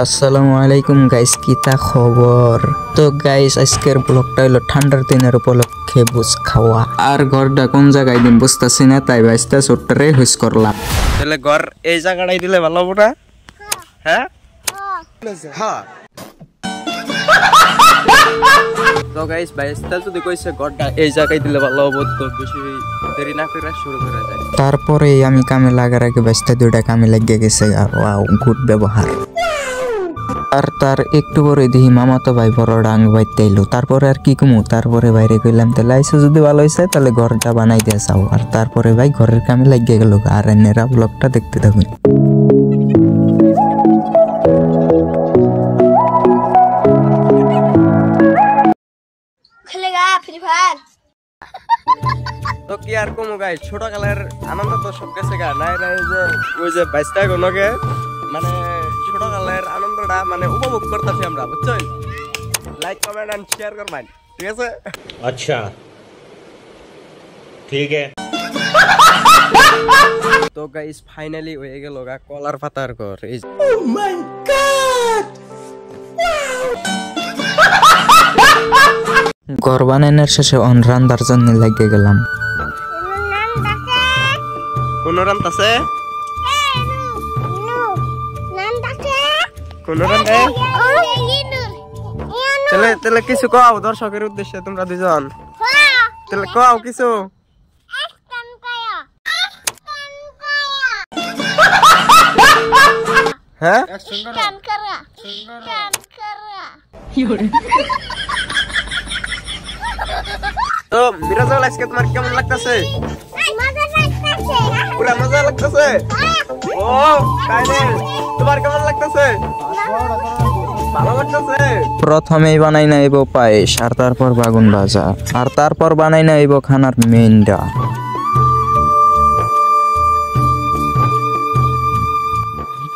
আসসালামু আলাইকুম গাইস, কিতা খবর? তো গাইস আজকের ব্লগটা হলো ঠান্ডার দিনের উপলক্ষে বুঝ খাওয়া। আর ঘরটা কোন জায়গায় দিন বুঝতেছি না, তাই বাইসটা ছোট্টরে হুইস করলাম। তাহলে ঘর এই জায়গাটাই দিলে ভালো হবে না? হ্যাঁ হ্যাঁ। তো গাইস বাইসটা যদি কইছে ঘরটা এই জায়গায় দিলে ভালো হবে, তো বেশি দেরি না করে শুরু করা যায়। তারপরে আমি কামে লাগার আগে বাইসটা দুইটা কামে লেগে গেছে। ওয়াও, গুড ব্যবহার। আর তার একটু পরে দেখি মামাতো ভাই বড় ডাং বাইতে এলো। তারপরে আর কি কমু, তারপরে বাইরে কইলাম তাহলে আইসো যদি ভালো হয়েছে তাহলে ঘরটা বানাই দিয়ে যাও। আর তারপরে ভাই ঘরের কামে লাগিয়ে গেল। আর এনারা ব্লগটা দেখতে থাকুন। খেলেগা ফ্রি ফায়ার। তো কি আর কমু গাইস, ছোট কালের আনন্দ তো সব গেছে গা। নাই নাই যে ওই যে বাইসটা কোনকে মানে ছোট কালের আনন্দটা মানে উপভোগ করতেছি আমরা, বুঝছেন? লাইক কমেন্ট এন্ড শেয়ার করবেন, ঠিক আছে? अच्छा ठीक है। তো গাইস ফাইনালি হয়ে গেল গা কলার পাতার ঘর। এই Oh my god! ঘর বানানোর শেষে অন রান্দার জন্য লাগিয়ে গেলাম। কোন রান্ত আছে? কোন রান্ত? তাহলে তাহলে কিছু কও দর্শকের উদ্দেশ্যে, তোমরা দুজন তাহলে কও কিছু। হ্যাঁ তো মিরাজুল আজকে তোমার কেমন লাগতেছে? পুরা মজা লাগতেছে। ও তাইলে তোমার কেমন লাগতেছে? ভালো লাগতেছে। প্রথমেই বানাই নাইব পায়েস, আর তারপর বাগুন ভাজা, আর তারপর বানাই নাইব খানার মেইনটা।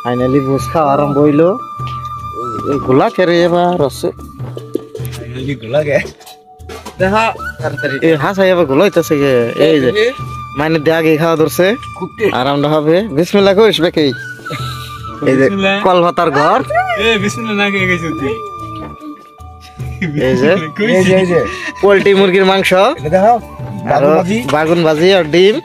ফাইনালি বুঝ খাওয়া আরম্ভ হইলো। গোলা খেরে এবার আছে দেখা তাড়াতাড়ি এই হাসাই এবার গোলা হইতেছে গে। এই যে মানে দেয়াগে খাওয়া ধরছে, আর আমরা হবে বিসমিল্লাহ কইস বেকে। এই যে কল ভাতার ঘর, এই যে পোল্ট্রি মুরগির মাংস, আর বাগুন ভাজি আর ডিম।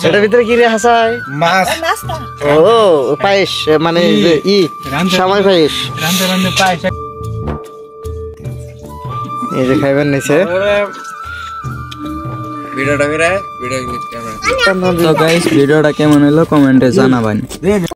এটার ভিতরে কি রে হাসাই? মাছ। ও পায়েস, মানে সময় পায়েস। এই যে খাইবেন নিচে। ভিডিওটা তো গাইস ভিডিওটা কেমন হলো কমেন্টে জানাবেন।